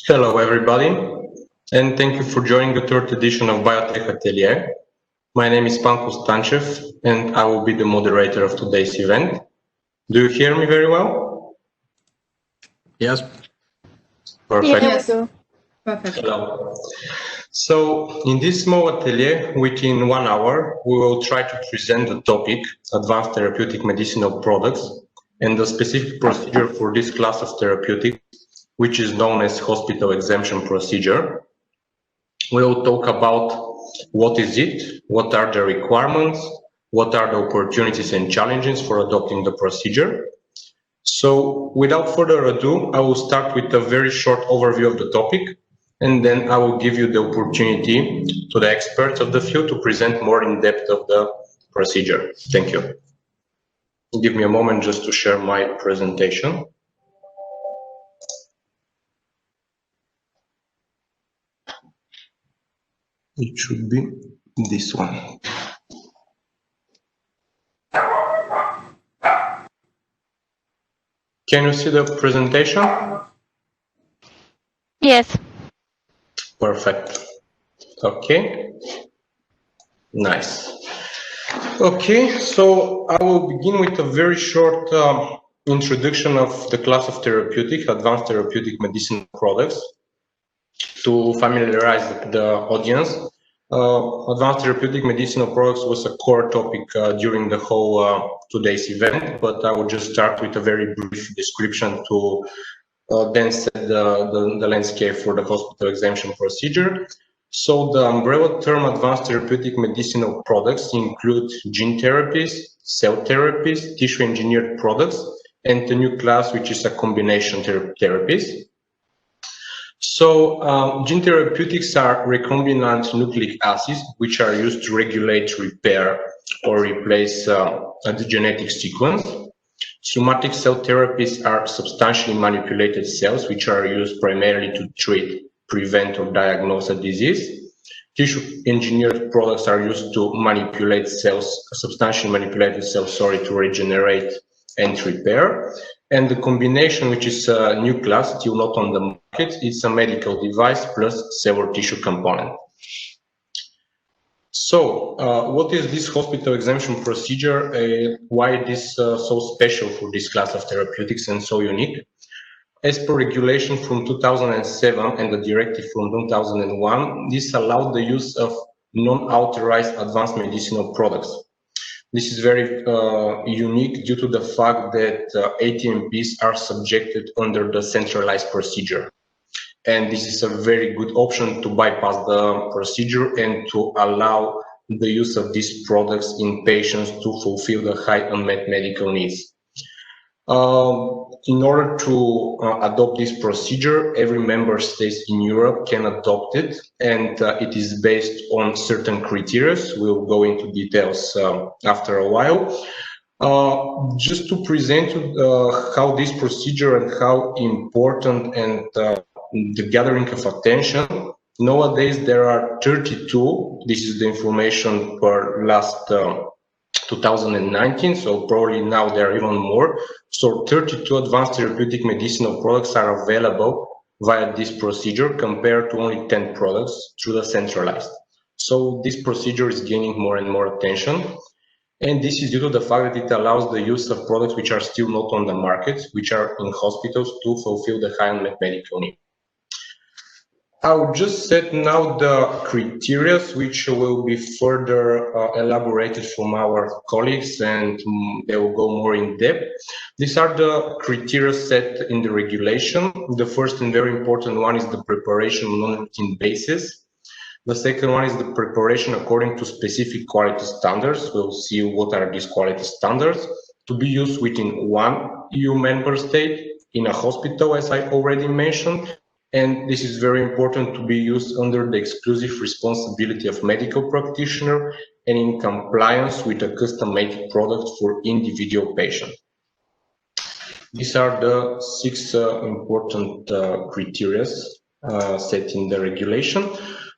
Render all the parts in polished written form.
Hello everybody, and thank you for joining the third edition of Biotech Atelier. My name is Panko Stanchev, and I will be the moderator of today's event. Do you hear me very well? Yes. Perfect. Yes. Perfect. Hello. So, in this small atelier, within 1 hour, we will try to present the topic, advanced therapeutic medicinal products, and the specific procedure for this class of therapeutics, which is known as hospital exemption procedure. We'll talk about what is it, what are the requirements, what are the opportunities and challenges for adopting the procedure. So without further ado, I will start with a very short overview of the topic, and then I will give you the opportunity to the experts of the field to present more in depth of the procedure. Thank you. Give me a moment just to share my presentation. It should be this one. Can you see the presentation? Yes. Perfect. Okay. Nice. Okay, so I will begin with a very short introduction of the class of therapeutic, advanced therapeutic medicinal products. To familiarize the audience, advanced therapeutic medicinal products was a core topic during the whole today's event, but I will just start with a very brief description to then set the landscape for the hospital exemption procedure. So the umbrella term advanced therapeutic medicinal products include gene therapies, cell therapies, tissue engineered products, and the new class, which is a combination therapies. So gene therapeutics are recombinant nucleic acids, which are used to regulate, repair, or replace the genetic sequence. Somatic cell therapies are substantially manipulated cells, which are used primarily to treat, prevent, or diagnose a disease. Tissue engineered products are used to manipulate cells, substantially manipulated cells, to regenerate and repair. And the combination, which is a new class, still not on the market, is a medical device plus cell or tissue component. So, what is this hospital exemption procedure? Why it is so special for this class of therapeutics and so unique? As per regulation from 2007 and the directive from 2001, this allowed the use of non-authorized advanced medicinal products. This is very unique due to the fact that ATMPs are subjected under the centralized procedure. And this is a very good option to bypass the procedure and to allow the use of these products in patients to fulfill the high unmet medical needs. In order to adopt this procedure, every member state in Europe can adopt it, and it is based on certain criteria. We'll go into details after a while. Just to present how this procedure and how important and the gathering of attention. Nowadays, there are 32. This is the information for last 2019, so probably now there are even more. So 32 advanced therapeutic medicinal products are available via this procedure compared to only 10 products through the centralized. So this procedure is gaining more and more attention. And this is due to the fact that it allows the use of products which are still not on the market, which are in hospitals to fulfill the high unmet medical need. I'll just set now the criteria which will be further elaborated from our colleagues, and they will go more in depth. These are the criteria set in the regulation. The first and very important one is the preparation on non-routine basis. The second one is the preparation according to specific quality standards. We'll see what are these quality standards to be used within one EU member state in a hospital, as I already mentioned. And this is very important to be used under the exclusive responsibility of medical practitioner and in compliance with a custom-made product for individual patient. These are the 6 important criteria set in the regulation.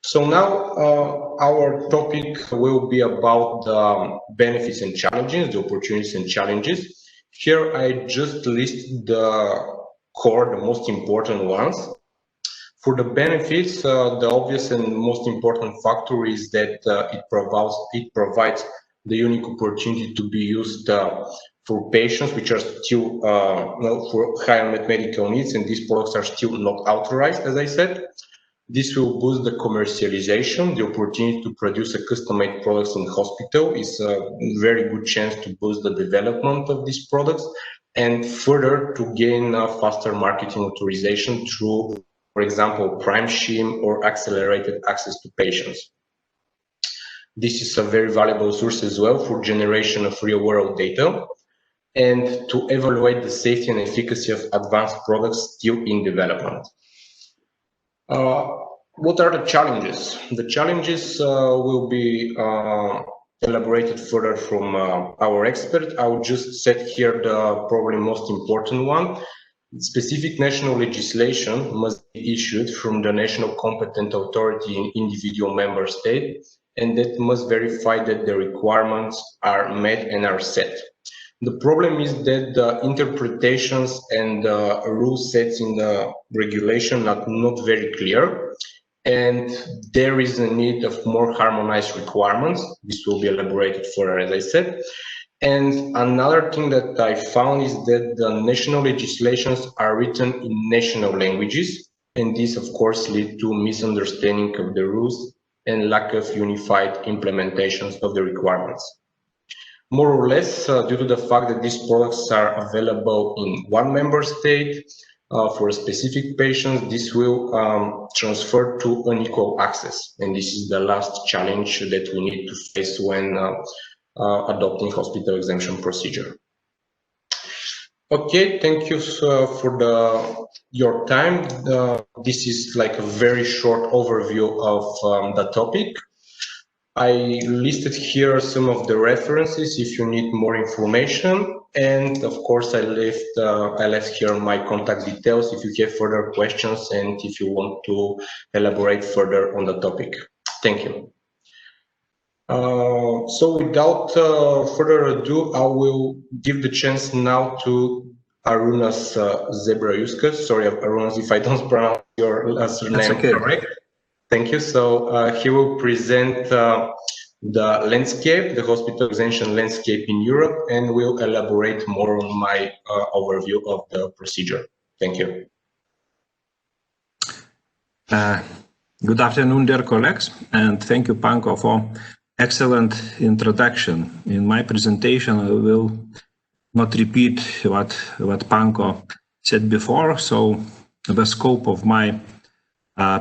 So now our topic will be about the benefits and challenges, the opportunities and challenges. Here I just list the core, the most important ones. For the benefits, the obvious and most important factor is that it provides the unique opportunity to be used for patients which are still for high unmet medical needs, and these products are still not authorized, as I said. This will boost the commercialization. The opportunity to produce a custom-made products in hospital is a very good chance to boost the development of these products and further to gain faster marketing authorization through, for example, prime scheme or accelerated access to patients. This is a very valuable source as well for generation of real-world data and to evaluate the safety and efficacy of advanced products still in development. What are the challenges? The challenges will be elaborated further from our expert. I will just set here the probably most important one. Specific national legislation must be issued from the national competent authority in individual member state, and that must verify that the requirements are met and are set. The problem is that the interpretations and the rule sets in the regulation are not very clear, and there is a need of more harmonized requirements. This will be elaborated further, as I said. And another thing that I found is that the national legislations are written in national languages, and this, of course, leads to misunderstanding of the rules and lack of unified implementations of the requirements. More or less, due to the fact that these products are available in one member state for a specific patient, this will transfer to unequal access. And this is the last challenge that we need to face when adopting hospital exemption procedure. Okay, thank you for your time. This is like a very short overview of the topic. I listed here some of the references if you need more information, and of course I left here my contact details if you have further questions and if you want to elaborate further on the topic. Thank you. So without further ado, I will give the chance now to Arunas Zebrauskas. Sorry, Arunas, if I don't pronounce your last name correct. Thank you. So he will present the landscape, the hospital exemption landscape in Europe, and will elaborate more on my overview of the procedure. Thank you. Good afternoon, dear colleagues, and thank you, Panko, for excellent introduction. In my presentation, I will not repeat what Panko said before, so the scope of my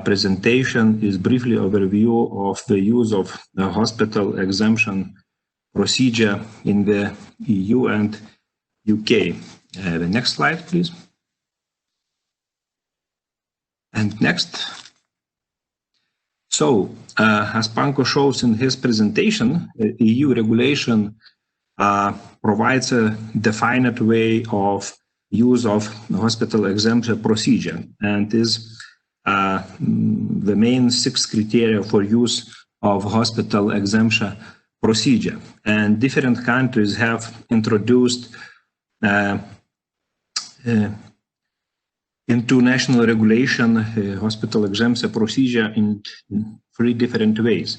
presentation is briefly overview of the use of the hospital exemption procedure in the EU and UK. The next slide, please. And next. So, as Panko shows in his presentation, EU regulation provides a defined way of use of hospital exemption procedure and is the main 6 criteria for use of hospital exemption procedure. And different countries have introduced into national regulation hospital exemption procedure in 3 different ways.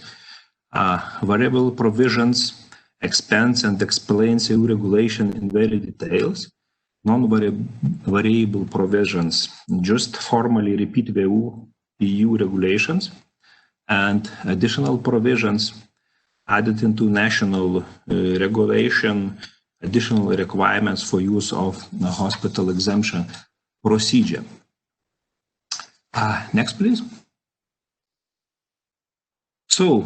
Variable provisions expands and explains EU regulation in very details. Non-variable provisions just formally repeat the EU regulations, and additional provisions added into national regulation, additional requirements for use of the hospital exemption procedure. Next, please. So,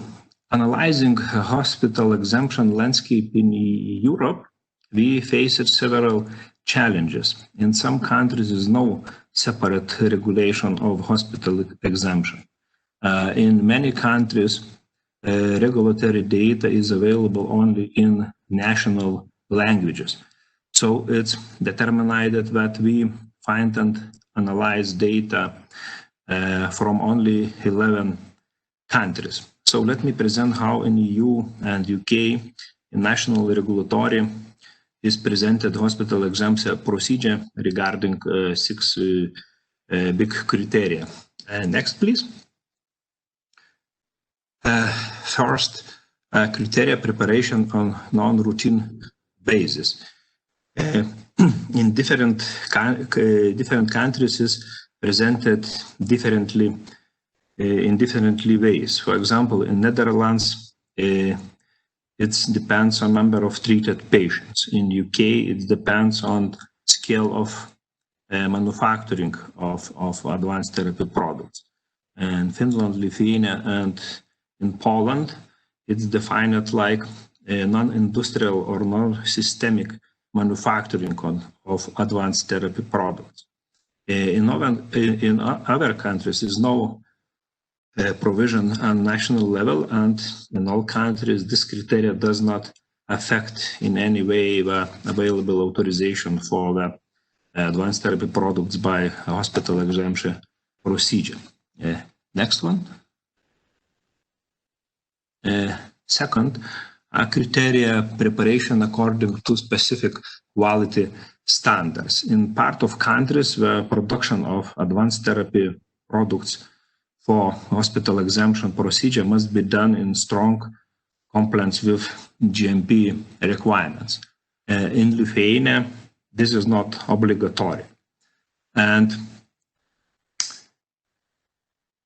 analyzing a hospital exemption landscape in Europe, we faced several challenges. In some countries, there is no separate regulation of hospital exemption. In many countries, regulatory data is available only in national languages. So it's determined that we find and analyze data from only 11 countries. So let me present how in EU and UK, national regulatory is presented hospital exemption procedure regarding 6 big criteria. Next, please. First, criteria preparation on non-routine basis. In different countries is presented differently in different ways. For example, in Netherlands, it depends on number of treated patients. In UK, it depends on scale of manufacturing of advanced therapy products. In Finland, Lithuania, and in Poland, it's defined like a non-industrial or non-systemic manufacturing of advanced therapy products. In other countries, there's no provision on national level, and in all countries, this criteria does not affect in any way the available authorization for the advanced therapy products by hospital exemption procedure. Next one. Second, criteria preparation according to specific quality standards. In part of countries, the production of advanced therapy products for hospital exemption procedure must be done in strong compliance with GMP requirements. In Lithuania, this is not obligatory. And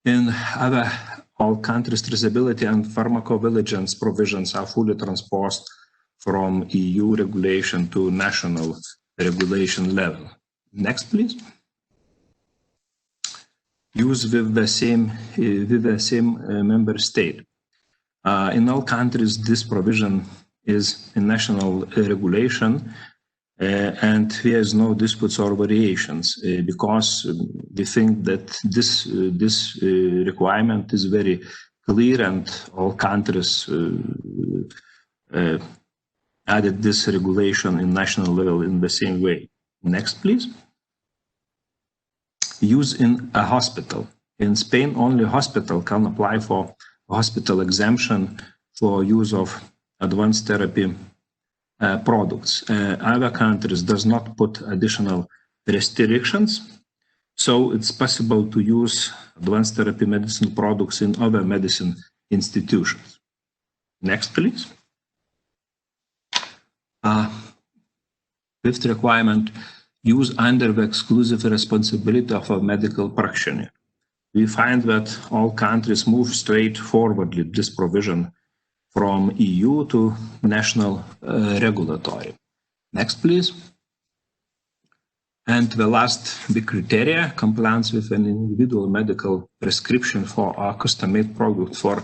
in all countries, traceability and pharmacovigilance provisions are fully transposed from EU regulation to national regulation level. Next, please. Use with the same member state. In all countries, this provision is in national regulation, and there is no disputes or variations because we think that this requirement is very clear, and all countries added this regulation in national level in the same way. Next, please. Use in a hospital. In Spain, only hospital can apply for hospital exemption for use of advanced therapy products. Other countries does not put additional restrictions, so it's possible to use advanced therapy medicine products in other medicine institutions. Next, please. Fifth requirement, use under the exclusive responsibility of a medical practitioner. We find that all countries move straight forward with this provision from EU to national regulatory. Next, please. And the last big criteria, compliance with an individual medical prescription for a custom-made product for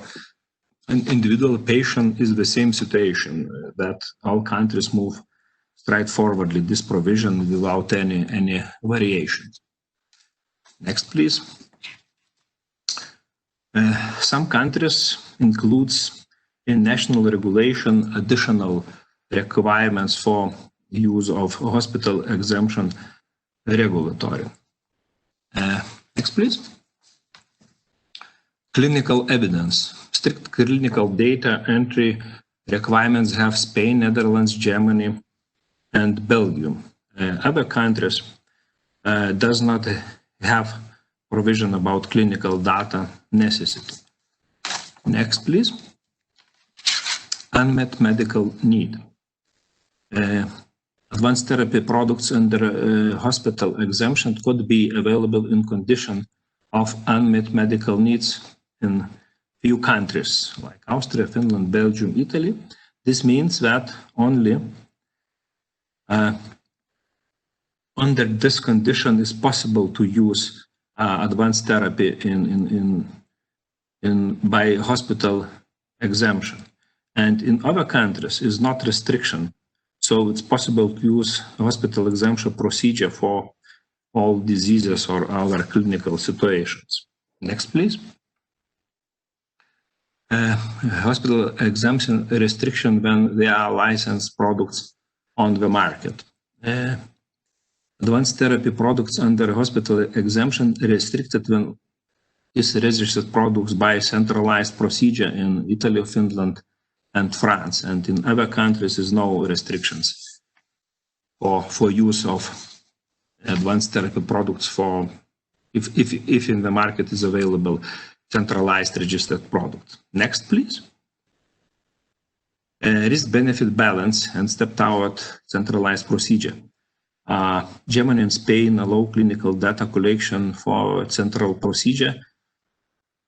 an individual patient is the same situation, that all countries move straight forward with this provision without any variations. Next, please. Some countries includes in national regulation additional requirements for use of hospital exemption regulatory. Next, please. Clinical evidence. Strict clinical data entry requirements have Spain, Netherlands, Germany, and Belgium. Other countries does not have provision about clinical data necessity. Next, please. Unmet medical need. Advanced therapy products under hospital exemption could be available in condition of unmet medical needs in few countries like Austria, Finland, Belgium, Italy. This means that only under this condition is possible to use advanced therapy by hospital exemption. And in other countries is not restriction. So it's possible to use hospital exemption procedure for all diseases or other clinical situations. Next, please. Hospital exemption restriction when there are licensed products on the market. Advanced therapy products under hospital exemption restricted when is registered products by centralized procedure in Italy, Finland, and France, and in other countries is no restrictions for use of advanced therapy products for if in the market is available centralized registered product. Next, please. Risk-benefit balance and step toward centralized procedure. Germany and Spain allow clinical data collection for central procedure,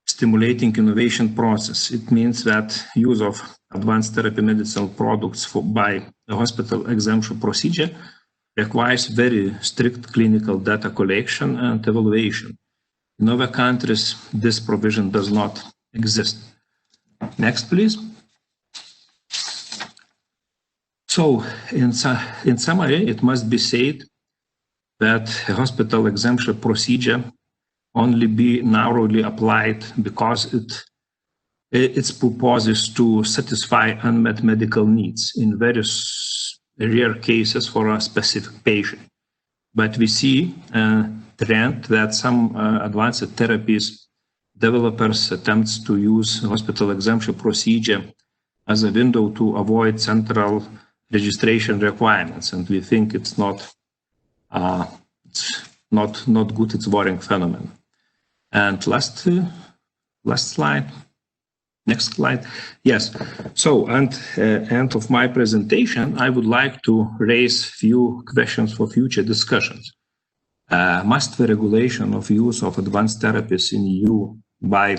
stimulating innovation process. It means that use of advanced therapy medicinal products by a hospital exemption procedure requires very strict clinical data collection and evaluation. In other countries, this provision does not exist. Next, please. So, in summary, it must be said that a hospital exemption procedure only be narrowly applied because its purpose is to satisfy unmet medical needs in various rare cases for a specific patient. But we see a trend that some advanced therapies developers attempts to use hospital exemption procedure as a window to avoid central registration requirements, and we think it's not good. It's worrying phenomenon. And last slide. Next slide. Yes. So, and end of my presentation, I would like to raise few questions for future discussions. Must the regulation of use of advanced therapies in EU by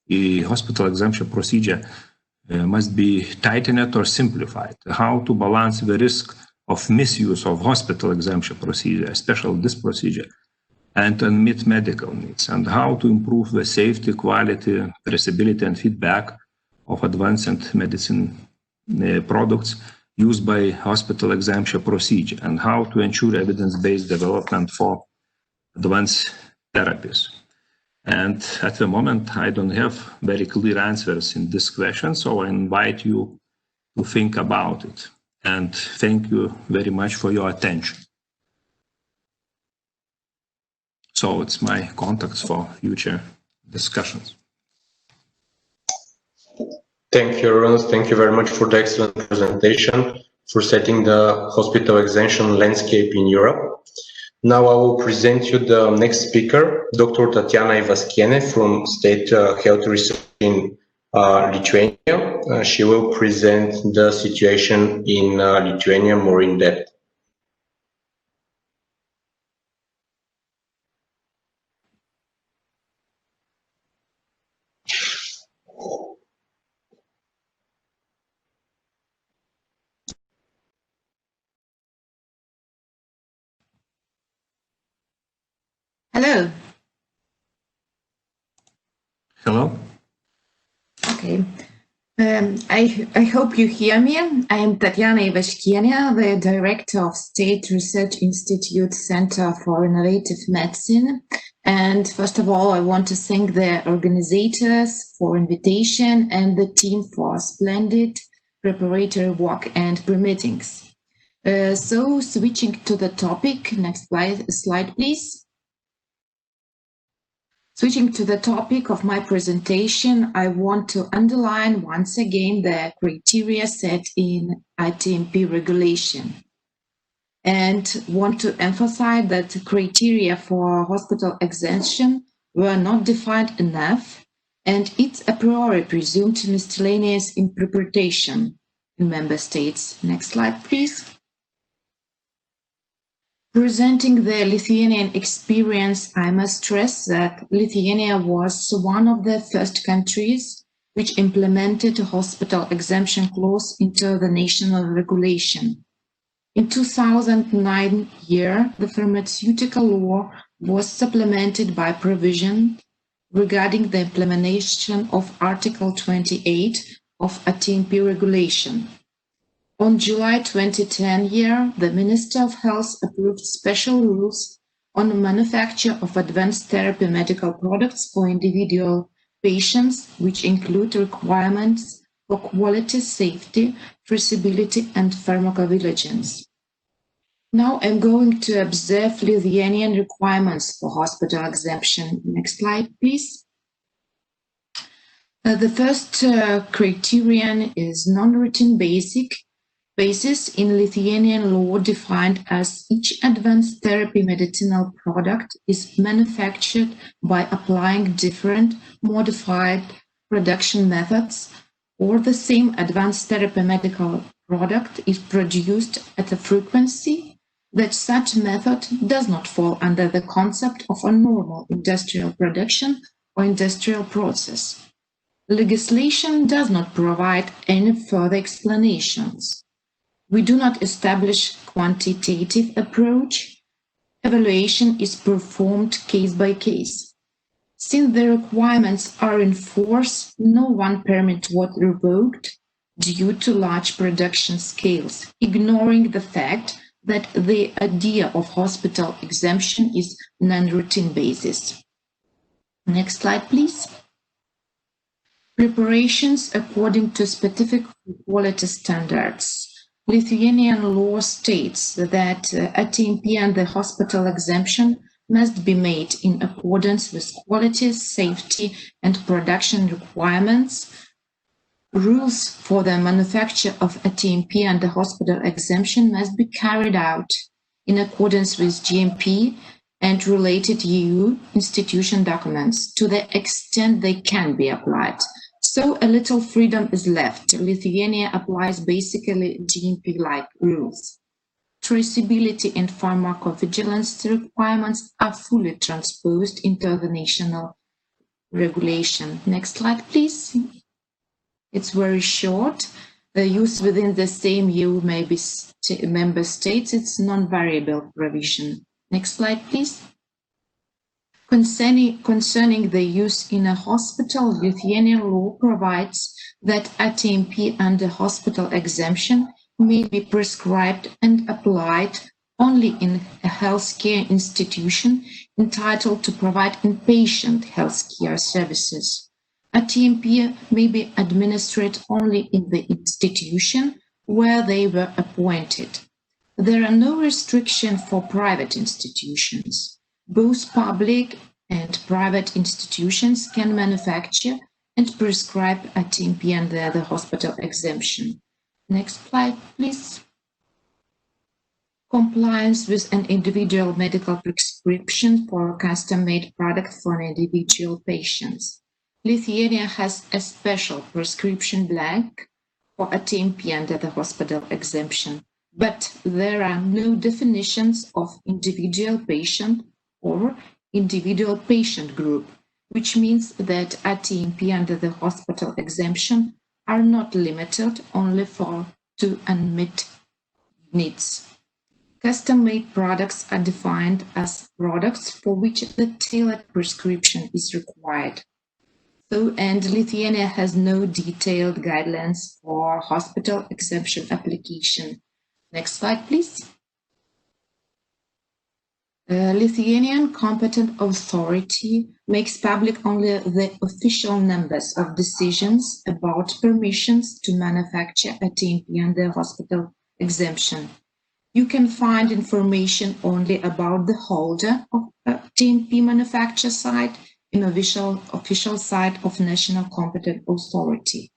the hospital exemption procedure must be tightened or simplified? How to balance the risk of misuse of hospital exemption procedure, especially this procedure, and unmet medical needs, and how to improve the safety, quality, traceability, and feedback of advanced medicine products used by hospital exemption procedure, and how to ensure evidence-based development for advanced therapies. And at the moment, I don't have very clear answers in this question, so I invite you to think about it. And thank you very much for your attention. So it's my contacts for future discussions. Thank you, Arunas. Thank you very much for the excellent presentation, for setting the hospital exemption landscape in Europe. Now I will present you the next speaker, Dr. Tatjana Ivaskiene from State Health Research in Lithuania. She will present the situation in Lithuania more in depth. Hello. Hello. Okay. I hope you hear me. I am Tatjana Ivaskiene, the Director of State Research Institute Center for Innovative Medicine. And first of all, I want to thank the organizers for invitation and the team for splendid preparatory work and pre-meetings. So switching to the topic, next slide, please. Switching to the topic of my presentation, I want to underline once again the criteria set in ATMP regulation, and want to emphasize that the criteria for hospital exemption were not defined enough, and it's a priori presumed miscellaneous interpretation in member states. Next slide, please. Presenting the Lithuanian experience, I must stress that Lithuania was one of the first countries which implemented a hospital exemption clause into the national regulation. In 2009 year, the pharmaceutical law was supplemented by provision regarding the implementation of Article 28 of ATMP regulation. On July 2010 year, the Minister of Health approved special rules on the manufacture of advanced therapy medical products for individual patients, which include requirements for quality, safety, traceability, and pharmacovigilance. Now I'm going to observe Lithuanian requirements for hospital exemption. Next slide, please. The first criterion is non-routine basic. basis in Lithuanian law defined as each advanced therapy medicinal product is manufactured by applying different modified production methods, or the same advanced therapy medical product is produced at a frequency that such method does not fall under the concept of a normal industrial production or industrial process. Legislation does not provide any further explanations. We do not establish quantitative approach. Evaluation is performed case by case. Since the requirements are in force, no one permit was revoked due to large production scales, ignoring the fact that the idea of hospital exemption is non-routine basis. Next slide, please. Preparations according to specific quality standards. Lithuanian law states that ATMP and the hospital exemption must be made in accordance with quality, safety, and production requirements. Rules for the manufacture of ATMP and the hospital exemption must be carried out in accordance with GMP and related EU institution documents to the extent they can be applied. So a little freedom is left. Lithuania applies basically GMP-like rules. Traceability and pharmacovigilance requirements are fully transposed into the national regulation. Next slide, please. It's very short. The use within the same EU member states, it's non-variable provision. Next slide, please. Concerning the use in a hospital, Lithuanian law provides that ATMP and the hospital exemption may be prescribed and applied only in a healthcare institution entitled to provide inpatient healthcare services. ATMP may be administered only in the institution where they were appointed. There are no restrictions for private institutions. Both public and private institutions can manufacture and prescribe ATMP and the hospital exemption. Next slide, please. Compliance with an individual medical prescription for a custom-made product for an individual patient. Lithuania has a special prescription blank for ATMP under the hospital exemption, but there are no definitions of individual patient or individual patient group, which means that ATMP under the hospital exemption are not limited only to unmet needs. Custom-made products are defined as products for which the tailored prescription is required. And Lithuania has no detailed guidelines for hospital exemption application. Next slide, please. Lithuanian competent authority makes public only the official numbers of decisions about permissions to manufacture ATMP under hospital exemption. You can find information only about the holder of ATMP manufacture site in official site of National Competent Authority.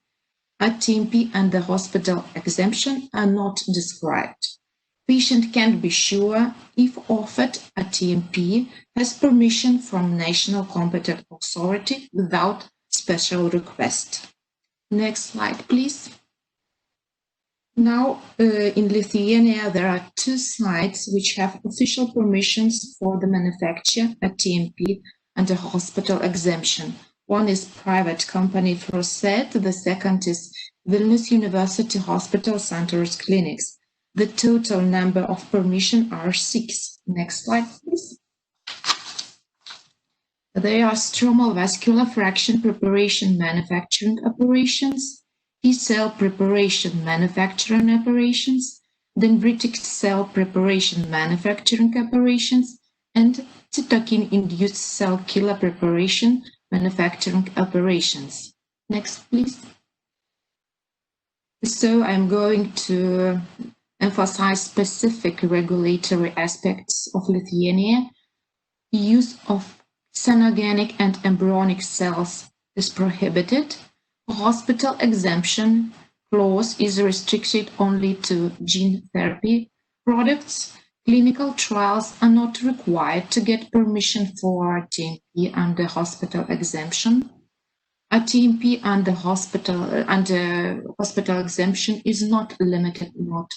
ATMP and the hospital exemption are not described. Patient can be sure if offered ATMP has permission from National Competent Authority without special request. Next slide, please. Now, in Lithuania, there are two sites which have official permissions for the manufacture ATMP under hospital exemption. One is private company Proset, the second is Vilnius University Hospital Centers Clinics. The total number of permission are 6. Next slide, please. There are stromal vascular fraction preparation manufacturing operations, T-cell preparation manufacturing operations, dendritic cell preparation manufacturing operations, and cytokine-induced cell killer preparation manufacturing operations. Next, please. So I'm going to emphasize specific regulatory aspects of Lithuania. Use of xenogenic and embryonic cells is prohibited. Hospital exemption clause is restricted only to gene therapy products. Clinical trials are not required to get permission for ATMP under hospital exemption. ATMP under hospital exemption is not limited not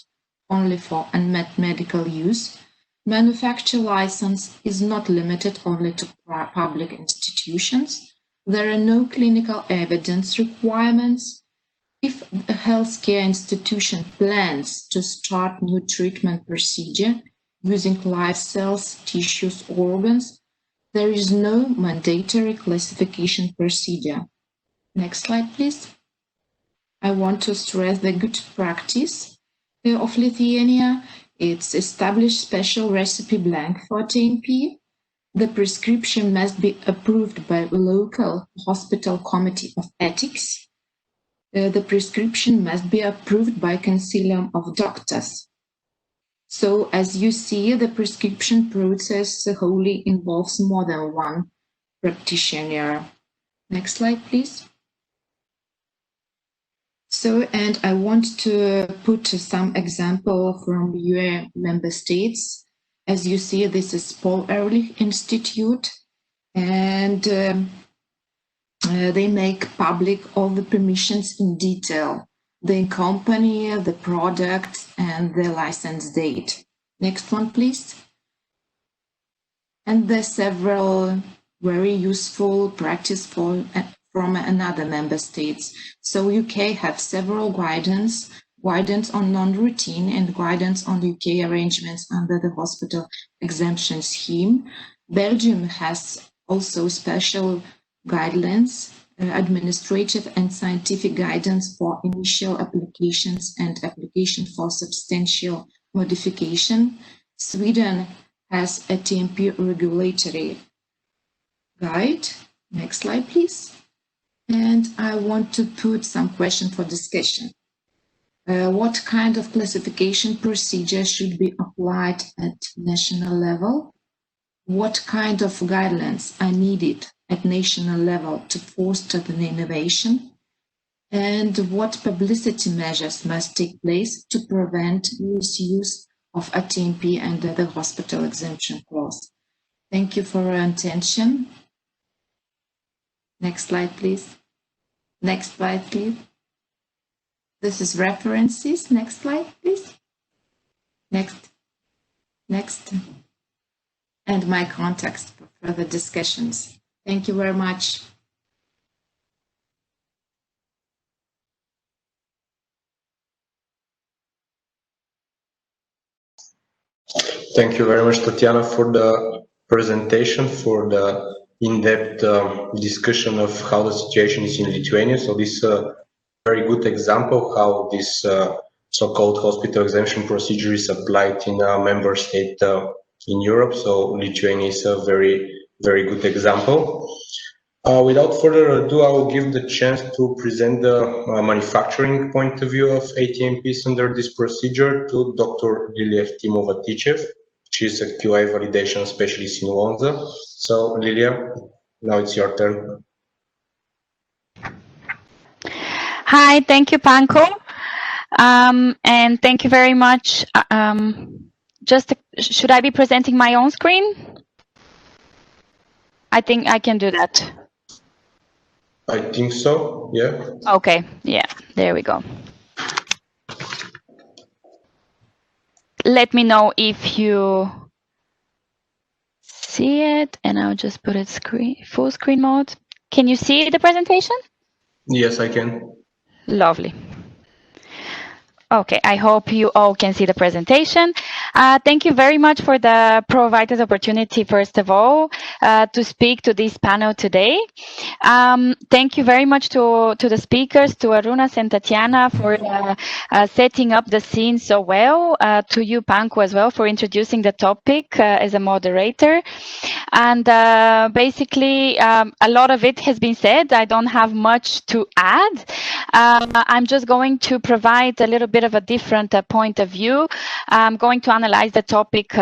only for unmet medical use. Manufacture license is not limited only to public institutions. There are no clinical evidence requirements. If a healthcare institution plans to start new treatment procedure using live cells, tissues, organs, there is no mandatory classification procedure. Next slide, please. I want to stress the good practice of Lithuania. It's established special recipe blank for ATMP. The prescription must be approved by local hospital committee of ethics. The prescription must be approved by Consilium of Doctors. So as you see, the prescription process wholly involves more than one practitioner. Next slide, please. So, and I want to put some example from your member states. As you see, this is Paul Ehrlich Institute, and they make public all the permissions in detail, the company, the product, and the license date. Next one, please. And there's several very useful practice from another member states. So UK have several guidance on non-routine and guidance on UK arrangements under the hospital exemption scheme. Belgium has also special guidelines, administrative and scientific guidance for initial applications and application for substantial modification. Sweden has a ATMP regulatory guide. Next slide, please. And I want to put some question for discussion. What kind of classification procedure should be applied at national level? What kind of guidelines are needed at national level to foster the innovation? And what publicity measures must take place to prevent misuse of ATMP under the hospital exemption clause? Thank you for your attention. Next slide, please. Next slide, please. This is references. Next slide, please. Next. And my contacts for further discussions. Thank you very much. Thank you very much, Tatjana, for the presentation, for the in-depth discussion of how the situation is in Lithuania. So this is a very good example how this so-called hospital exemption procedure is applied in a member state in Europe. So Lithuania is a very, very good example. Without further ado, I will give the chance to present the manufacturing point of view of ATMPs under this procedure to Dr. Liliya Evtimova-Tichev. She is a QA validation specialist in Lonza. So Liliya, now it's your turn. Hi, thank you, Panko. And thank you very much. Should I be presenting my own screen? I think I can do that. I think so, yeah. Okay, yeah, there we go. Let me know if you see it, and I'll just put it full screen mode. Can you see the presentation? Yes, I can. Lovely. Okay, I hope you all can see the presentation. Thank you very much for the provided opportunity, first of all, to speak to this panel today. Thank you very much to the speakers, to Arunas and Tatjana for setting up the scene so well, to you, Panko, as well, for introducing the topic as a moderator. And basically, a lot of it has been said. I don't have much to add. I'm just going to provide a little bit of a different point of view. I'm going to analyze the topic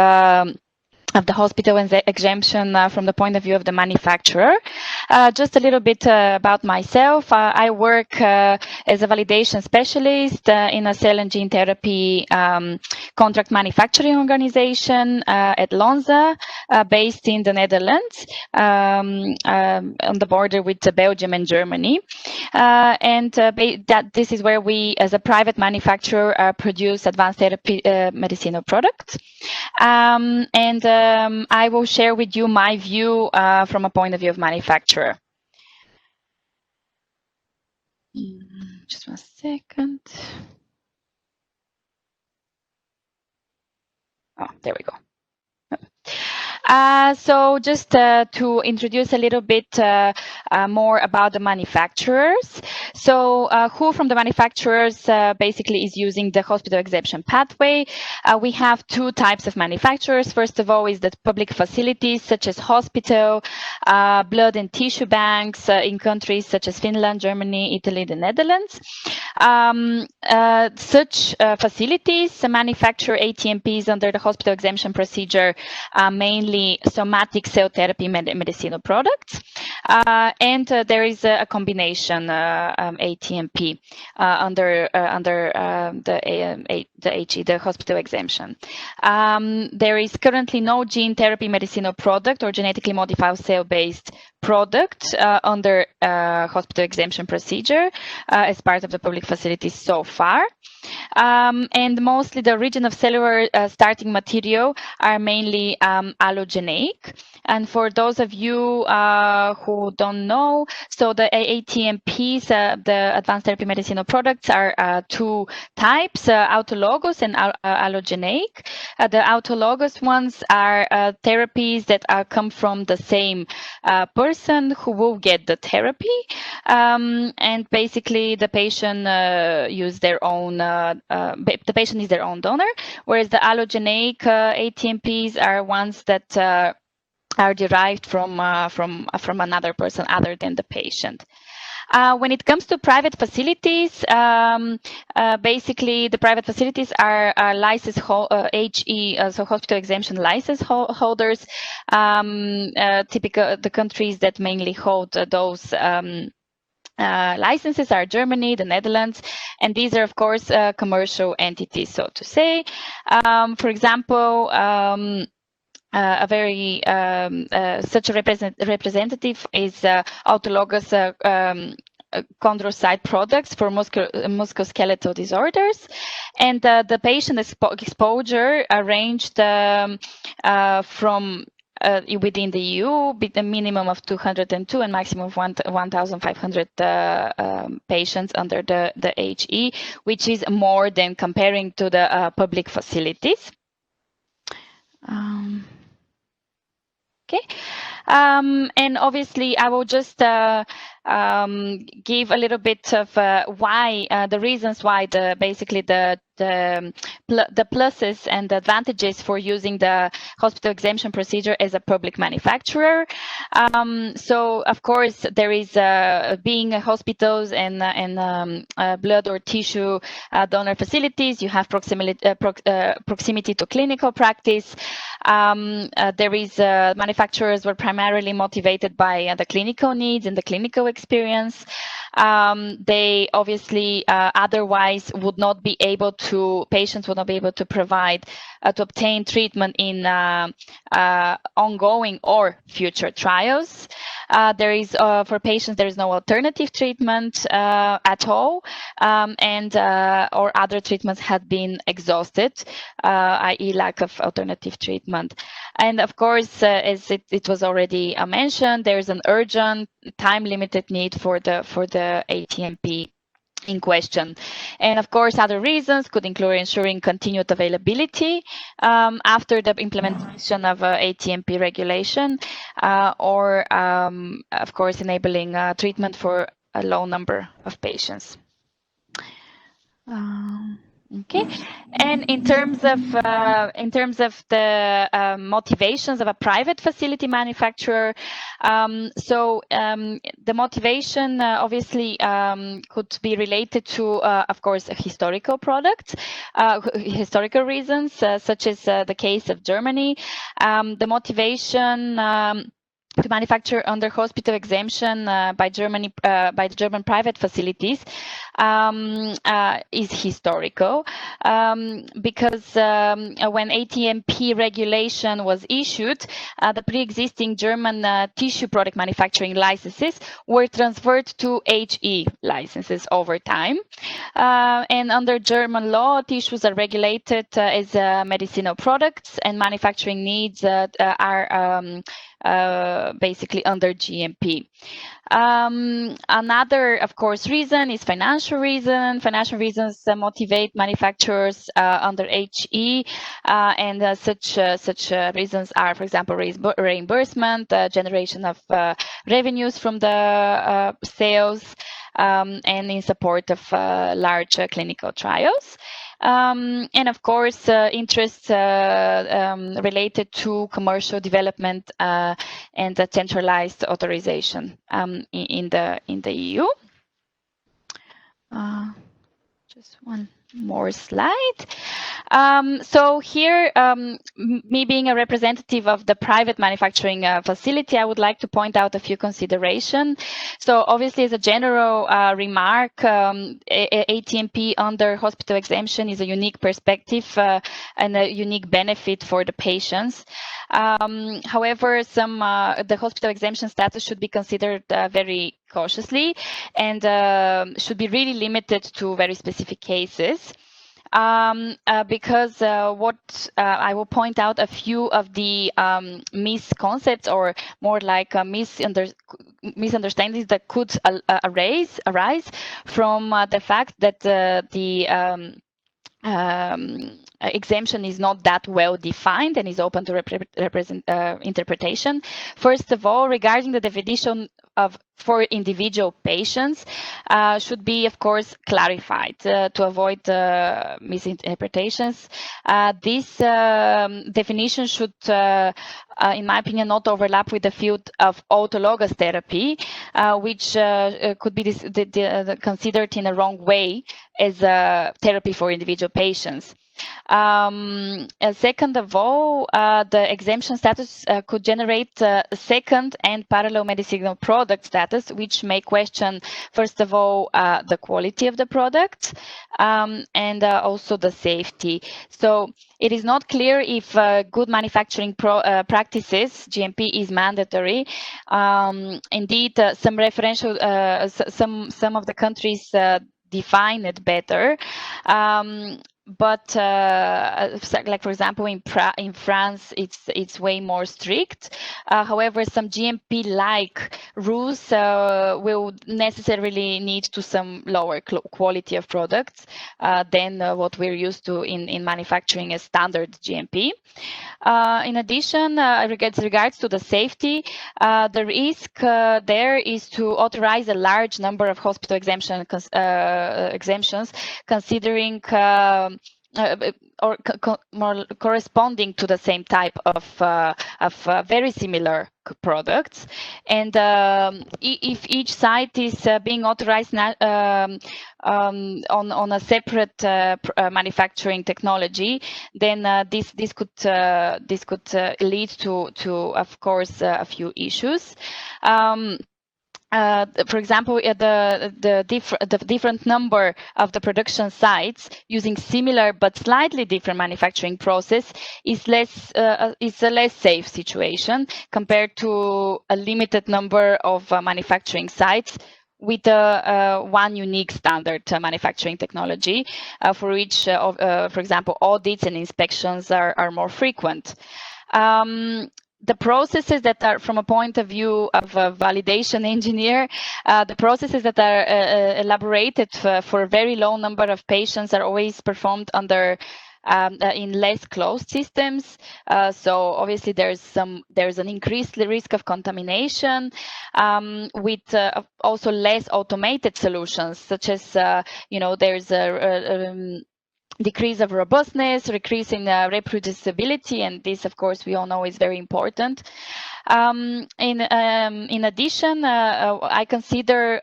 the hospital exemption from the point of view of the manufacturer. Just a little bit about myself. I work as a validation specialist in a cell and gene therapy contract manufacturing organization at Lonza, based in the Netherlands, on the border with Belgium and Germany. This is where we, as a private manufacturer, produce advanced therapy medicinal products. I will share with you my view from a point of view of manufacturer. Just 1 second. Oh, there we go. So just to introduce a little bit more about the manufacturers. So who from the manufacturers basically is using the hospital exemption pathway? We have 2 types of manufacturers. First of all is the public facilities such as hospital, blood and tissue banks in countries such as Finland, Germany, Italy, the Netherlands. Such facilities manufacture ATMPs under the hospital exemption procedure, mainly somatic cell therapy medicinal products, and there is a combination ATMP under the HE, the hospital exemption. There is currently no gene therapy medicinal product or genetically modified cell-based product under hospital exemption procedure as part of the public facilities so far. And mostly the origin of cellular starting material are mainly allogenic. And for those of you who don't know, so the ATMPs, the advanced therapy medicinal products, are 2 types, autologous and allogenic. The autologous ones are therapies that come from the same person who will get the therapy, and basically the patient use their own. The patient is their own donor, whereas the allogenic ATMPs are ones that are derived from another person other than the patient. When it comes to private facilities, basically the private facilities are license HE, so hospital exemption license holders. Typical the countries that mainly hold those licenses are Germany, the Netherlands, and these are of course commercial entities, so to say. For example, a very such a representative is autologous chondrocyte products for musculoskeletal disorders, and the patient exposure ranged from within the EU, with a minimum of 202 and maximum of 1,500 patients under the HE, which is more than comparing to the public facilities. Okay, and obviously I will just give a little bit of why the reasons why basically the pluses and the advantages for using the hospital exemption procedure as a public manufacturer. So of course there is being hospitals and blood or tissue donor facilities, you have proximity to clinical practice. There is manufacturers were primarily motivated by the clinical needs and the clinical experience. They obviously otherwise would not be able to, patients would not be able to provide, to obtain treatment in ongoing or future trials. There is, for patients, there is no alternative treatment at all, and or other treatments had been exhausted, i.e. lack of alternative treatment. And of course, as it was already mentioned, there is an urgent, time-limited need for the ATMP in question. And of course, other reasons could include ensuring continued availability after the implementation of ATMP regulation, or of course, enabling treatment for a low number of patients. Okay, And in terms of the motivations of a private facility manufacturer, the motivation obviously could be related to, of course, historical products, historical reasons, such as the case of Germany. The motivation to manufacture under hospital exemption by the German private facilities is historical, because when ATMP regulation was issued, the pre-existing German tissue product manufacturing licenses were transferred to HE licenses over time. And under German law, tissues are regulated as medicinal products, and manufacturing needs are basically under GMP. Another, of course, reason is financial reason. Financial reasons motivate manufacturers under HE, and such reasons are, for example, reimbursement, generation of revenues from the sales, and in support of large clinical trials. And of course, interests related to commercial development and the centralized authorization in the EU. Just one more slide. So here, me being a representative of the private manufacturing facility, I would like to point out a few considerations. So obviously, as a general remark, ATMP under hospital exemption is a unique perspective and a unique benefit for the patients. However, the hospital exemption status should be considered very cautiously and should be really limited to very specific cases. Because what I will point out a few of the misconceptions, or more like misunderstandings that could arise from the fact that the exemption is not that well defined and is open to interpretation. First of all, regarding the definition for individual patients, should be, of course, clarified to avoid misinterpretations. This definition should, in my opinion, not overlap with the field of autologous therapy, which could be considered in a wrong way as a therapy for individual patients. Second of all, the exemption status could generate second and parallel medicinal product status, which may question, first of all, the quality of the product and also the safety. So it is not clear if good manufacturing practices, GMP, is mandatory. Indeed, some referential, some of the countries define it better. But like, for example, in France, it's way more strict. However, some GMP-like rules will necessarily lead to some lower quality of products than what we're used to in manufacturing a standard GMP. In addition, regards to the safety, the risk there is to authorize a large number of hospital exemptions, considering or more corresponding to the same type of very similar products. And if each site is being authorized on a separate manufacturing technology, then this could lead to of course a few issues. For example, the different number of the production sites using similar but slightly different manufacturing process is a less safe situation compared to a limited number of manufacturing sites with one unique standard manufacturing technology, for which, for example, audits and inspections are more frequent. The processes that are, from a point of view of a validation engineer, the processes that are elaborated for a very low number of patients are always performed under in less closed systems. So obviously there's an increased risk of contamination, with also less automated solutions, such as there's decrease of robustness, decrease in reproducibility, and this, of course, we all know is very important. In addition, I consider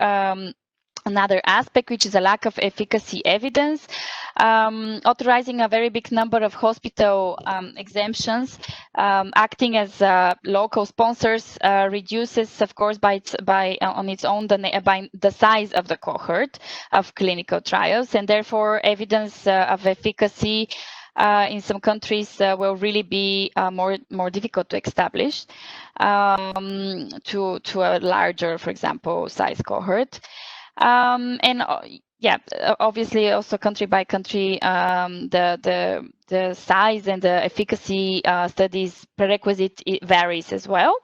another aspect, which is a lack of efficacy evidence. Authorizing a very big number of hospital exemptions, acting as local sponsors, reduces, of course, on its own by the size of the cohort of clinical trials, and therefore evidence of efficacy in some countries will really be more difficult to establish to a larger, for example, size cohort. Yeah, obviously also country by country, the size and the efficacy studies prerequisite varies as well.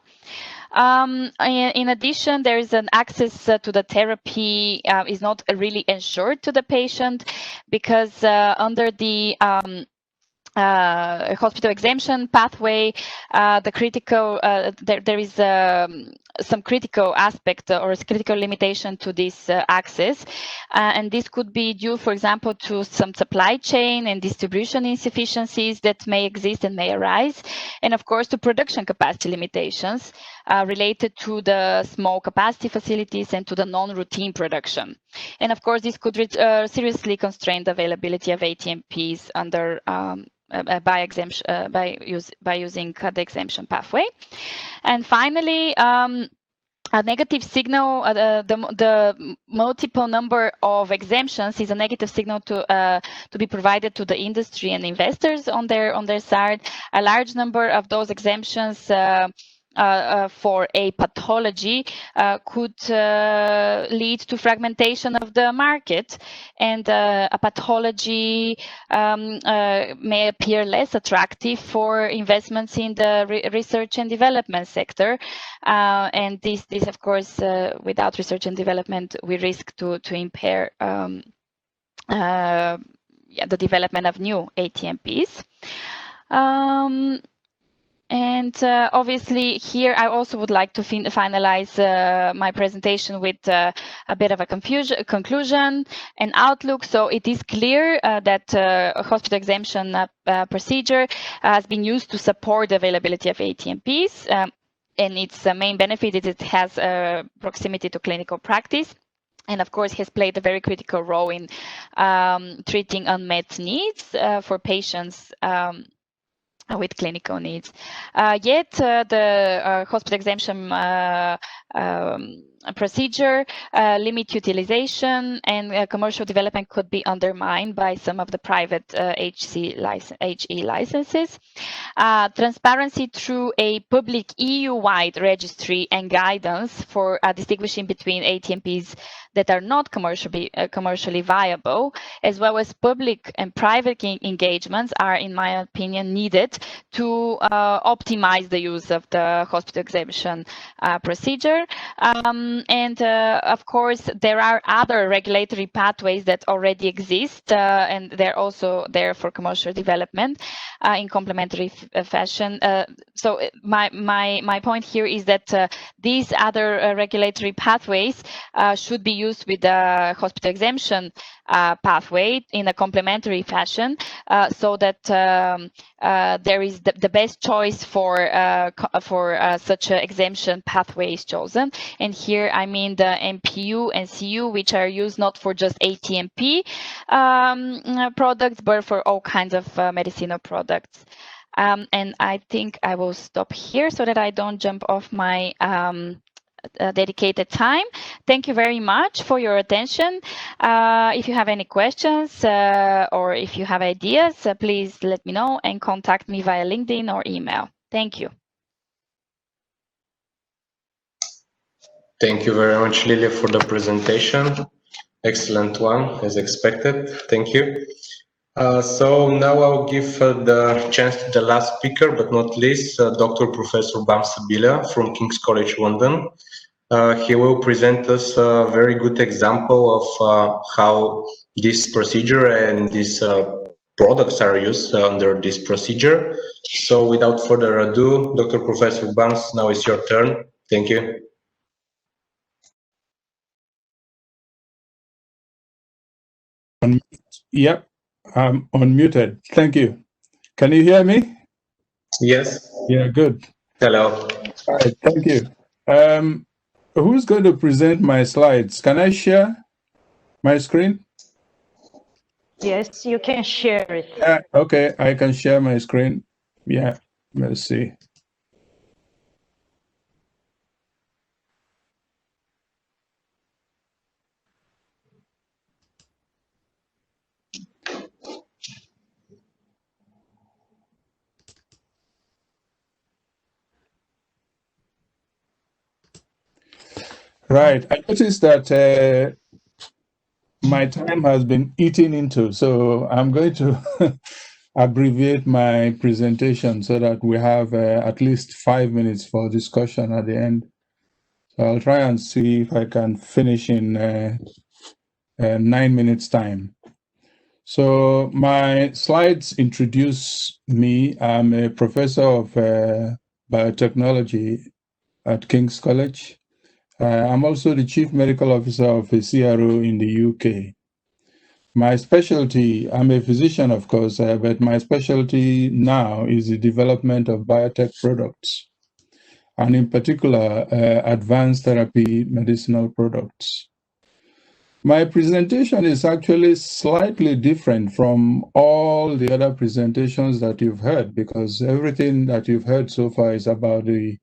In addition, there is an access to the therapy is not really ensured to the patient, because under the hospital exemption pathway, the critical there is some critical aspect or critical limitation to this access, and this could be due, for example, to some supply chain and distribution insufficiencies that may exist and may arise, and of course to production capacity limitations related to the small capacity facilities and to the non-routine production. And of course this could seriously constrain the availability of ATMPs under by using the exemption pathway. And finally, a negative signal, the multiple number of exemptions is a negative signal to be provided to the industry and investors on their side. A large number of those exemptions for a pathology could lead to fragmentation of the market, and a pathology may appear less attractive for investments in the research and development sector, and this of course, without research and development, we risk to impair the development of new ATMPs. And obviously here I also would like to finalize my presentation with a bit of a conclusion and outlook. So it is clear that hospital exemption procedure has been used to support the availability of ATMPs, and its main benefit is it has proximity to clinical practice, and of course has played a very critical role in treating unmet needs for patients with clinical needs. Yet the hospital exemption procedure limit utilization, and commercial development could be undermined by some of the private HE licenses. Transparency through a public EU-wide registry and guidance for distinguishing between ATMPs that are not commercially viable, as well as public and private engagements, are, in my opinion, needed to optimize the use of the hospital exemption procedure. And of course, there are other regulatory pathways that already exist, and they're also there for commercial development in complementary fashion. So my point here is that these other regulatory pathways should be used with the hospital exemption pathway in a complementary fashion, so that there is the best choice for such an exemption pathway is chosen. And here I mean the MPU and CU, which are used not for just ATMP products, but for all kinds of medicinal products. And I think I will stop here so that I don't jump off my dedicated time. Thank you very much for your attention. If you have any questions or if you have ideas, please let me know and contact me via LinkedIn or email. Thank you. Thank you very much, Liliya, for the presentation. Excellent one, as expected. Thank you. So now I'll give the chance to the last speaker, but not least, Dr. Professor Abila from King's College London. He will present us a very good example of how this procedure and these products are used under this procedure. So without further ado, Dr. Professor Bams, now it's your turn. Thank you. Yeah. I'm unmuted. Thank you. Can you hear me? Yes. Yeah, good. Hello. All right, thank you. Who's going to present my slides? Can I share my screen? Yes, you can share it. Okay, I can share my screen. Yeah, let's see. Right, I noticed that my time has been eaten into, so I'm going to abbreviate my presentation so that we have at least 5 minutes for discussion at the end. So I'll try and see if I can finish in 9 minutes time. So my slides introduce me. I'm a professor of biotechnology at King's College. I'm also the chief medical officer of a CRO in the UK. My specialty, I'm a physician, of course, but my specialty now is the development of biotech products, and in particular, advanced therapy medicinal products. My presentation is actually slightly different from all the other presentations that you've heard, because everything that you've heard so far is about the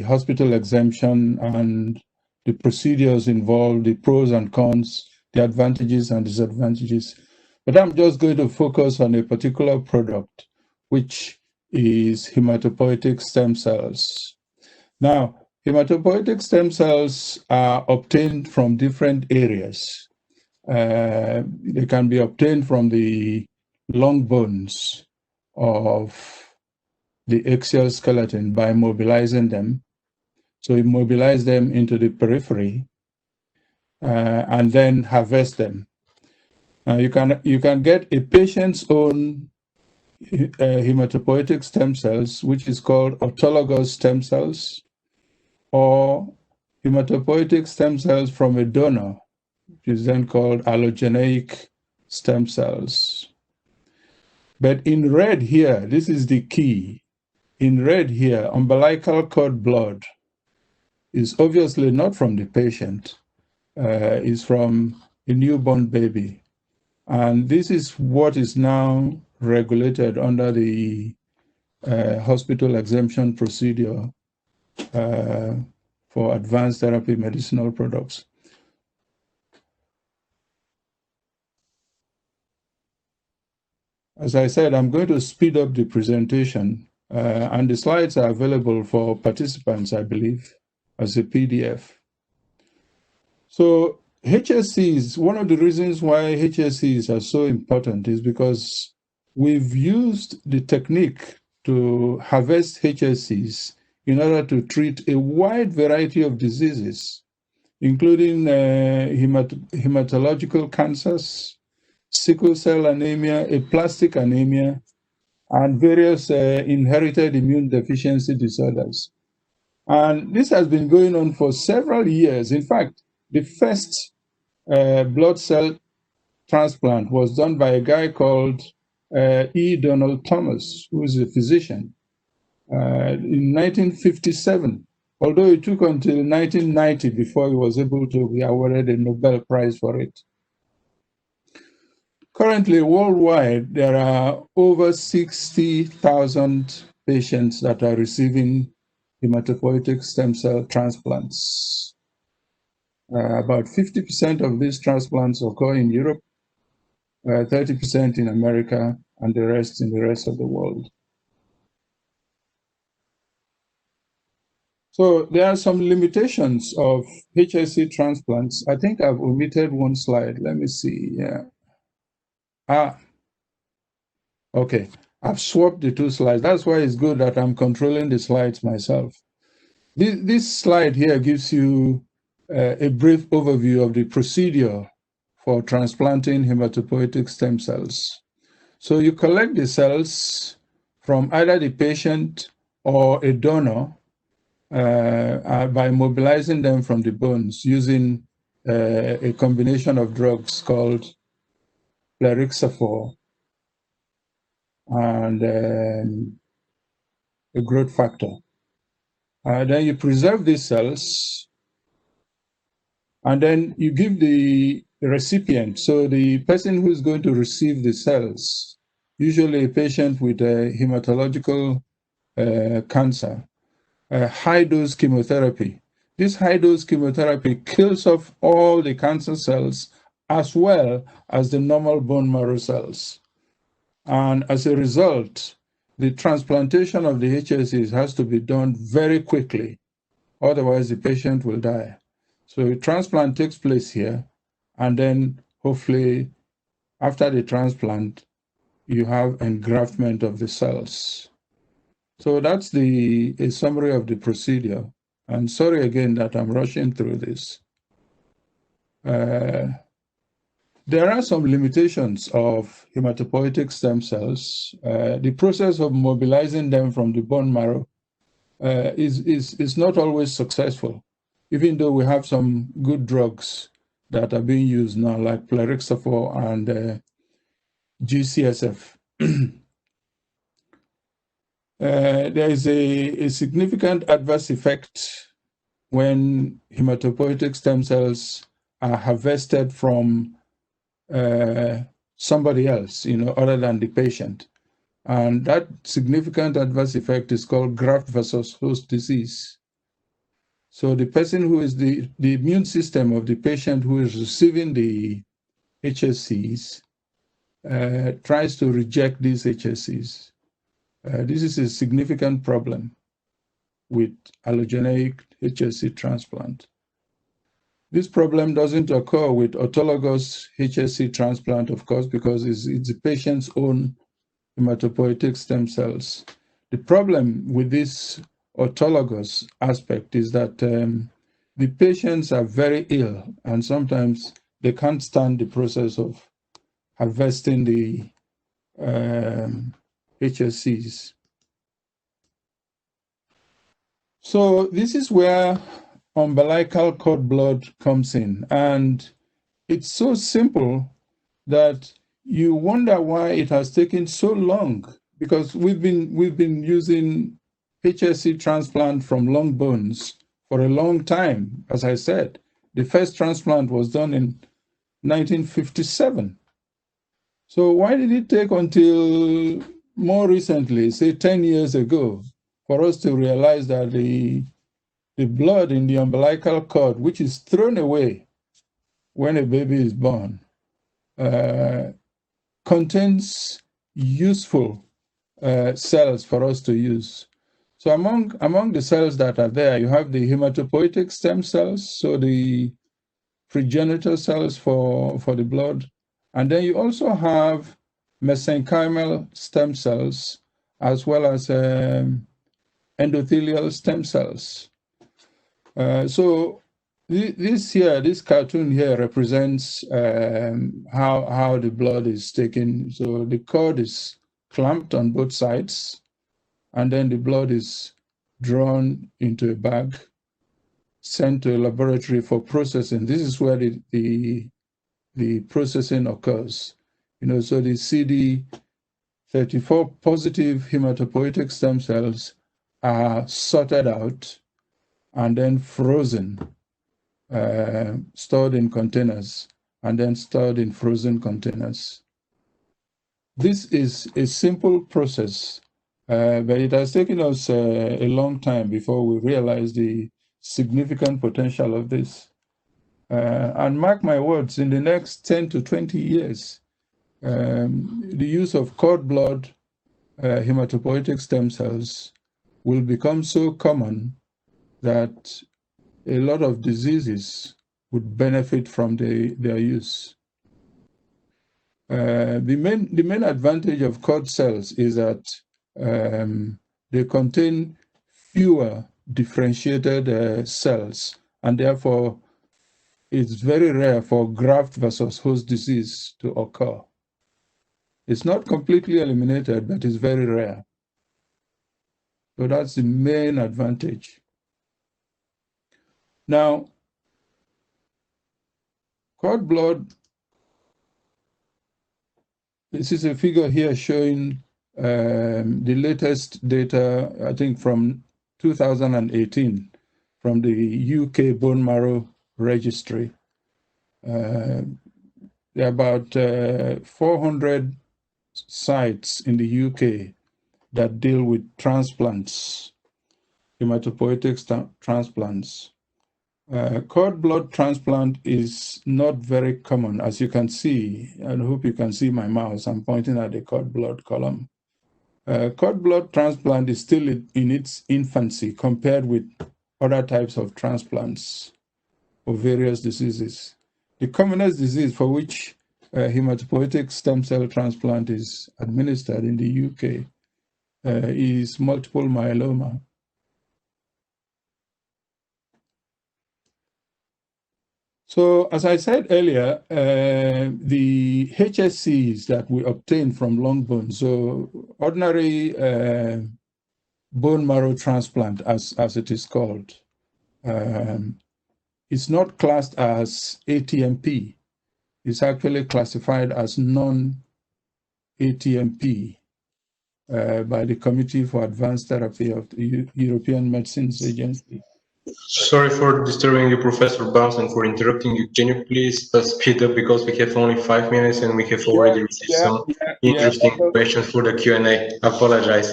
hospital exemption and the procedures involved, the pros and cons, the advantages and disadvantages. But I'm just going to focus on a particular product, which is hematopoietic stem cells. Now, hematopoietic stem cells are obtained from different areas. They can be obtained from the long bones of the axial skeleton by mobilizing them. So you mobilize them into the periphery and then harvest them. You can get a patient's own hematopoietic stem cells, which is called autologous stem cells, or hematopoietic stem cells from a donor, which is then called allogeneic stem cells. But in red here, this is the key. In red here, umbilical cord blood is obviously not from the patient, is from a newborn baby. And this is what is now regulated under the hospital exemption procedure for advanced therapy medicinal products. As I said, I'm going to speed up the presentation, and the slides are available for participants, I believe, as a PDF. So HSCs, one of the reasons why HSCs are so important is because we've used the technique to harvest HSCs in order to treat a wide variety of diseases, including hematological cancers, sickle cell anemia, aplastic anemia, and various inherited immune deficiency disorders. And this has been going on for several years. In fact, the first blood cell transplant was done by a guy called E. Donald Thomas, who is a physician, in 1957, although it took until 1990 before he was able to be awarded a Nobel Prize for it. Currently, worldwide, there are over 60,000 patients that are receiving hematopoietic stem cell transplants. About 50% of these transplants occur in Europe, 30% in America, and the rest in the rest of the world. So there are some limitations of HSC transplants. I think I've omitted one slide. Let me see. Yeah. Okay. I've swapped the two slides. That's why it's good that I'm controlling the slides myself. This slide here gives you a brief overview of the procedure for transplanting hematopoietic stem cells. So you collect the cells from either the patient or a donor by mobilizing them from the bones using a combination of drugs called plerixafor, and a growth factor. Then you preserve these cells, and then you give the recipient, so the person who is going to receive the cells, usually a patient with a hematological cancer, high-dose chemotherapy. This high-dose chemotherapy kills off all the cancer cells as well as the normal bone marrow cells. And as a result, the transplantation of the HSCs has to be done very quickly, otherwise the patient will die. So a transplant takes place here, and then hopefully after the transplant, you have engraftment of the cells. So that's a summary of the procedure. I'm sorry again that I'm rushing through this. There are some limitations of hematopoietic stem cells. The process of mobilizing them from the bone marrow is not always successful, even though we have some good drugs that are being used now, like plerixafor and GCSF. There is a significant adverse effect when hematopoietic stem cells are harvested from somebody else, other than the patient. And that significant adverse effect is called graft versus host disease. So the person who is the immune system of the patient who is receiving the HSCs tries to reject these HSCs. This is a significant problem with allogeneic HSC transplant. This problem doesn't occur with autologous HSC transplant, of course, because it's the patient's own hematopoietic stem cells. The problem with this autologous aspect is that the patients are very ill, and sometimes they can't stand the process of harvesting the HSCs. So this is where umbilical cord blood comes in, and it's so simple that you wonder why it has taken so long, because we've been using HSC transplant from long bones for a long time. As I said, the first transplant was done in 1957. So why did it take until more recently, say 10 years ago, for us to realize that the blood in the umbilical cord, which is thrown away when a baby is born, contains useful cells for us to use? So among the cells that are there, you have the hematopoietic stem cells, so the progenitor cells for the blood. And then you also have mesenchymal stem cells, as well as endothelial stem cells. So this cartoon here represents how the blood is taken. So the cord is clamped on both sides, and then the blood is drawn into a bag, sent to a laboratory for processing. This is where the processing occurs. So the CD34 positive hematopoietic stem cells are sorted out and then frozen, stored in containers, and then stored in frozen containers. This is a simple process, but it has taken us a long time before we realize the significant potential of this. And mark my words, in the next 10 to 20 years, the use of cord blood hematopoietic stem cells will become so common that a lot of diseases would benefit from their use. The main advantage of cord cells is that they contain fewer differentiated cells, and therefore it's very rare for graft versus host disease to occur. It's not completely eliminated, but it's very rare. So that's the main advantage. Now, cord blood This is a figure here showing the latest data, I think from 2018, from the UK bone marrow registry. There are about 400 sites in the UK that deal with transplants, hematopoietic transplants. Cord blood transplant is not very common, as you can see. I hope you can see my mouse. I'm pointing at the cord blood column. Cord blood transplant is still in its infancy compared with other types of transplants for various diseases. The commonest disease for which hematopoietic stem cell transplant is administered in the UK is multiple myeloma. So, as I said earlier, the HSCs that we obtain from long bones, so ordinary bone marrow transplant, as it is called, is not classed as ATMP. It's actually classified as non-ATMP by the Committee for Advanced Therapy of the European Medicines Agency. Sorry for disturbing you, Professor Bounce, and for interrupting you. Can you please speed up, because we have only 5 minutes and we have already received some interesting questions for the Q&A. Apologize.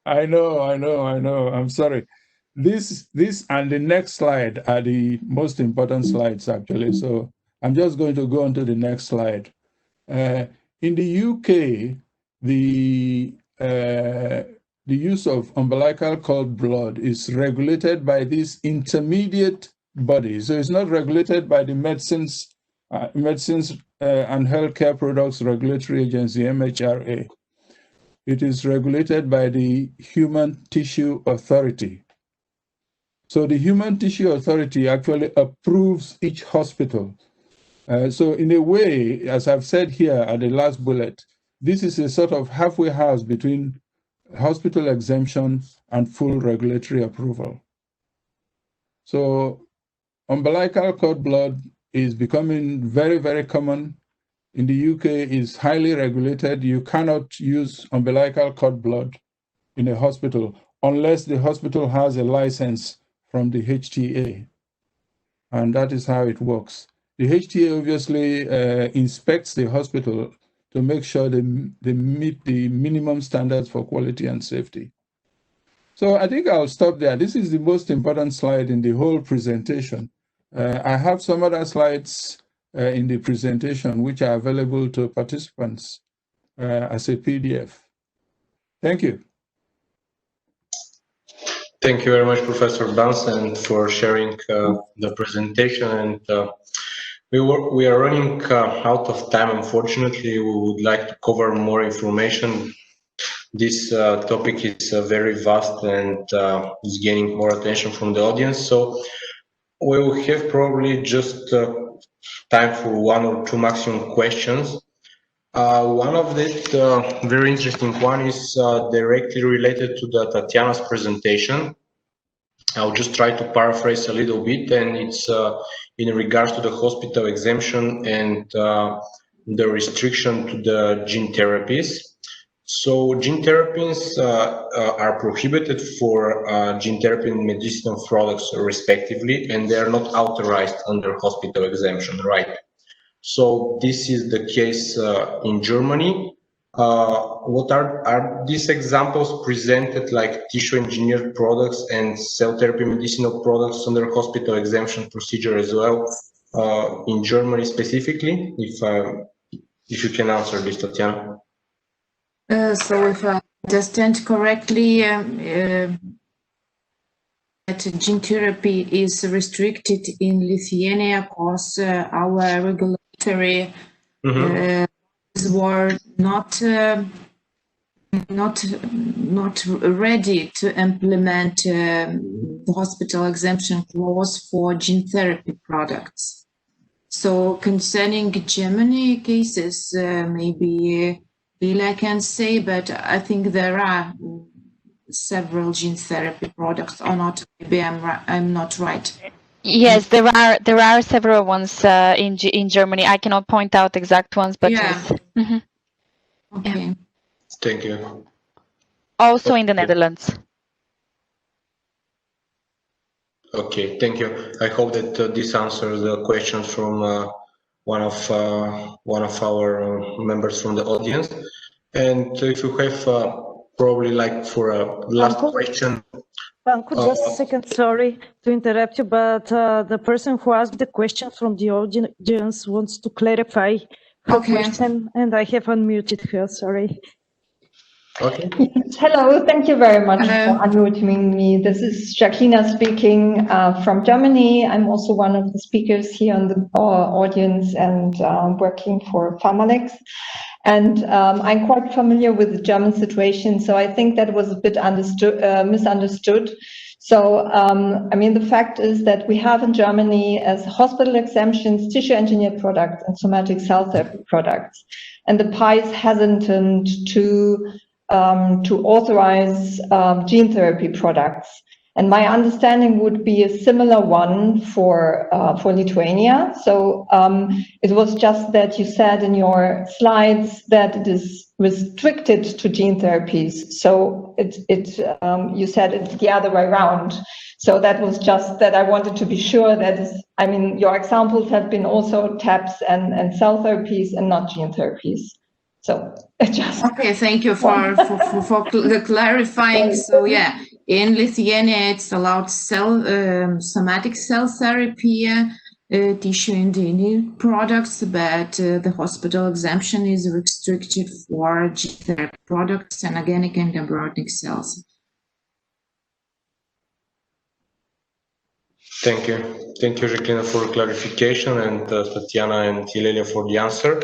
I know. I'm sorry. This and the next slide are the most important slides, actually. So I'm just going to go on to the next slide. In the UK, the use of umbilical cord blood is regulated by this intermediate body. So it's not regulated by the Medicines and Healthcare Products Regulatory Agency, MHRA. It is regulated by the Human Tissue Authority. So the Human Tissue Authority actually approves each hospital. So in a way, as I've said here at the last bullet, this is a sort of halfway house between hospital exemption and full regulatory approval. So umbilical cord blood is becoming very, very common. In the UK, is highly regulated. You cannot use umbilical cord blood in a hospital unless the hospital has a license from the HTA. And that is how it works. The HTA obviously inspects the hospital to make sure they meet the minimum standards for quality and safety. So I think I'll stop there. This is the most important slide in the whole presentation. I have some other slides in the presentation which are available to participants as a PDF. Thank you. Thank you very much, Professor Bunsen, for sharing the presentation. And we are running out of time, unfortunately. We would like to cover more information. This topic is very vast and is gaining more attention from the audience. So we will have probably just time for 1 or 2 maximum questions. One of the very interesting one is directly related to the Tatjana's presentation. I'll just try to paraphrase a little bit, and it's in regards to the hospital exemption and the restriction to the gene therapies. So gene therapies are prohibited for gene therapy and medicinal products respectively, and they are not authorized under hospital exemption, right? So this is the case in Germany. What are these examples presented, like tissue engineered products and cell therapy medicinal products under hospital exemption procedure as well in Germany specifically? If you can answer this, Tatjana. So if I understand correctly, that gene therapy is restricted in Lithuania because our regulatory were not ready to implement the hospital exemption clause for gene therapy products. So concerning Germany cases, maybe Liliya can say, but I think there are several gene therapy products, or not. Maybe I'm not right. Yes, there are several ones in Germany. I cannot point out exact ones, but yeah. yes. Mm-hmm. Okay. Thank you. Also in the Netherlands. Okay, thank you. I hope that this answers the questions from one of our members from the audience. And if you have probably like for a last question. Panko, just a second, sorry to interrupt you, but the person who asked the question from the audience wants to clarify her question, and I have unmuted her, sorry. Okay. Yes, hello, thank you very much for unmuting me. This is Jacqueline speaking from Germany. I'm also one of the speakers here on the audience and working for PharmaLex. And I'm quite familiar with the German situation, so I think that was a bit misunderstood. So, I mean, the fact is that we have in Germany as hospital exemptions, tissue engineered products and somatic cell therapy products. And the PI is hesitant to authorize gene therapy products. And my understanding would be a similar one for Lithuania. So it was just that you said in your slides that it is restricted to gene therapies. So you said it's the other way around. So that was just that I wanted to be sure that I mean, your examples have been also TAPs and cell therapies and not gene therapies. So just okay, thank you for the clarifying. So yeah, in Lithuania it's allowed somatic cell therapy, tissue engineered products, but the hospital exemption is restricted for gene therapy products and organic and embryonic cells. Thank you, Jacqueline, for clarification, and Tatjana and Liliya for the answer.